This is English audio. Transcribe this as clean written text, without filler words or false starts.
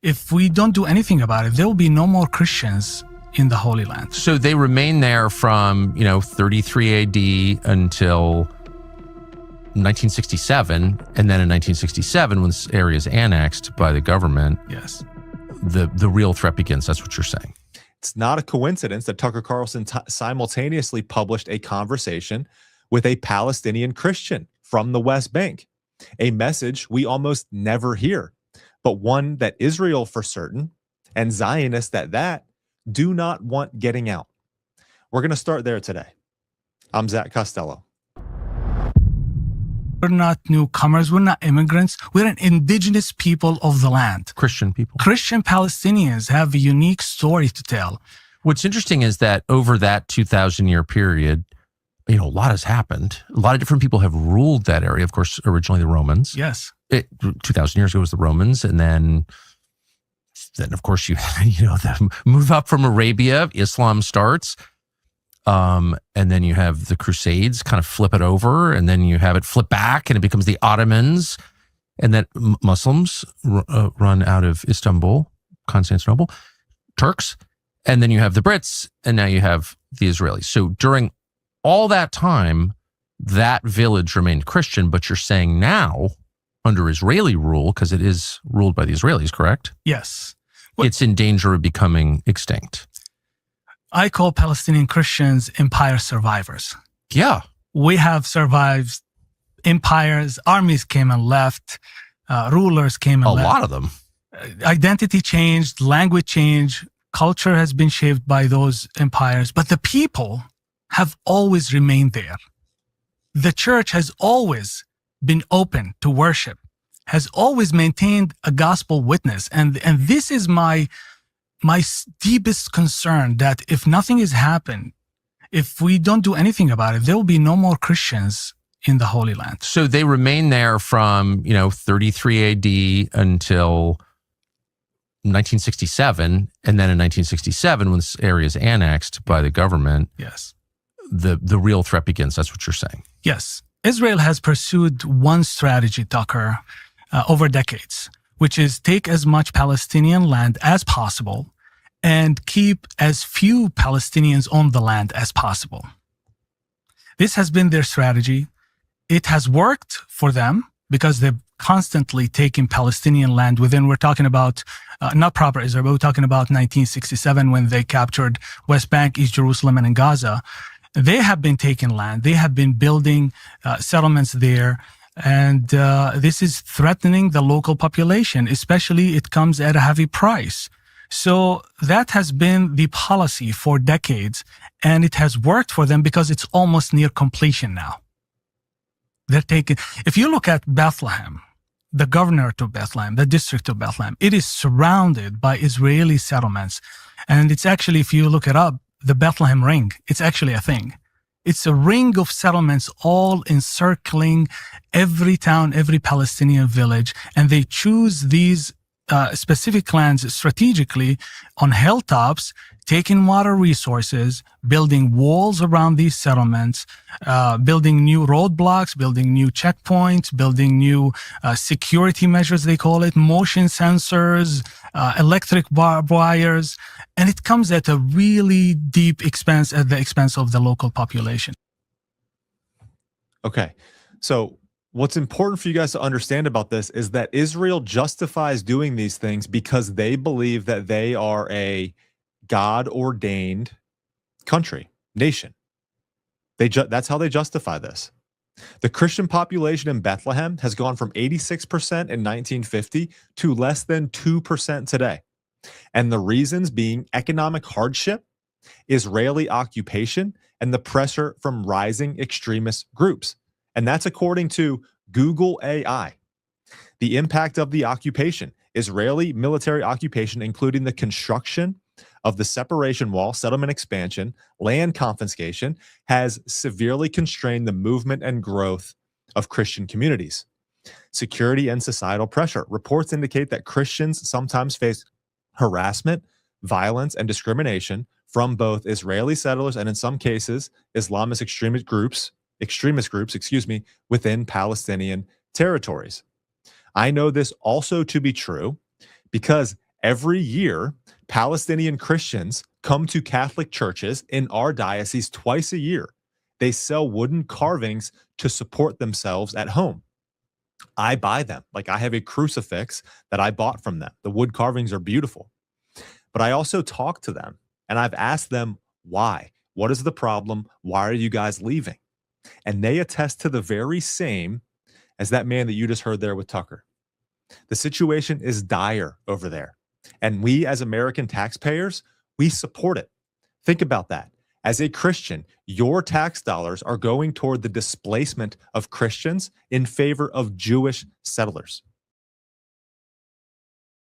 If we don't do anything about it, there will be no more Christians in the Holy Land. So they remain there from, 33 AD until 1967, and then in 1967, when this area is annexed by the government, yes, the real threat begins. That's what you're saying. It's not a coincidence that Tucker Carlson simultaneously published a conversation with a Palestinian Christian from the West Bank, a message we almost never hear, but one that Israel for certain, and Zionists at that, do not want getting out. We're going to start there today. I'm Zach Costello. We're not newcomers. We're not immigrants. We're an indigenous people of the land. Christian people. Christian Palestinians have a unique story to tell. What's interesting is that over that 2,000-year period, a lot has happened. A lot of different people have ruled that area. Of course, originally the Romans. Yes. 2,000 years ago was the Romans. And then of course, the move up from Arabia, Islam starts. And then you have the Crusades kind of flip it over, and then you have it flip back and it becomes the Ottomans. And then Muslims run out of Istanbul, Constantinople, Turks. And then you have the Brits, and now you have the Israelis. So during all that time, that village remained Christian, but you're saying now, under Israeli rule, because it is ruled by the Israelis, correct? Yes. It's in danger of becoming extinct. I call Palestinian Christians empire survivors. Yeah. We have survived empires, armies came and left, rulers came and left. A lot of them. Identity changed, language changed, culture has been shaped by those empires, but the people have always remained there. The church has always been open to worship, has always maintained a gospel witness. And this is my deepest concern, that if nothing has happened, if we don't do anything about it, there will be no more Christians in the Holy Land. So they remain there from, 33 AD until 1967. And then in 1967, when this area is annexed by the government, yes, the real threat begins. That's what you're saying. Yes. Israel has pursued one strategy, Tucker, over decades, which is take as much Palestinian land as possible and keep as few Palestinians on the land as possible. This has been their strategy. It has worked for them because they've constantly taken Palestinian land within, we're talking about, not proper Israel, but we're talking about 1967 when they captured West Bank, East Jerusalem, and in Gaza. They have been taking land. They have been building settlements there. And this is threatening the local population, especially it comes at a heavy price. So that has been the policy for decades, and it has worked for them because it's almost near completion now. They're taking, if you look at Bethlehem, the governorate of Bethlehem, the district of Bethlehem, it is surrounded by Israeli settlements. And it's actually, if you look it up, the Bethlehem Ring, it's actually a thing. It's a ring of settlements all encircling every town, every Palestinian village, and they choose these specific lands strategically on hilltops, taking water resources, building walls around these settlements, building new roadblocks, building new checkpoints, building new security measures, they call it, motion sensors, electric wires, and it comes at a really deep expense, at the expense of the local population. Okay, so what's important for you guys to understand about this is that Israel justifies doing these things because they believe that they are a God-ordained country, nation. That's how they justify this. The Christian population in Bethlehem has gone from 86% in 1950 to less than 2% today. And the reasons being economic hardship, Israeli occupation, and the pressure from rising extremist groups. And that's according to Google AI. The impact of the occupation, Israeli military occupation, including the construction of the separation wall, settlement expansion, land confiscation, has severely constrained the movement and growth of Christian communities. Security and societal pressure. Reports indicate that Christians sometimes face harassment, violence, and discrimination from both Israeli settlers and, in some cases, Islamist extremist groups, within Palestinian territories. I know this also to be true because Every year, Palestinian Christians come to Catholic churches in our diocese twice a year. They sell wooden carvings to support themselves at home. I buy them. Like, I have a crucifix that I bought from them. The wood carvings are beautiful. But I also talk to them and I've asked them why. What is the problem? Why are you guys leaving? And they attest to the very same as that man that you just heard there with Tucker. The situation is dire over there. And we, as American taxpayers, we support it. Think about that. As a Christian, your tax dollars are going toward the displacement of Christians in favor of Jewish settlers.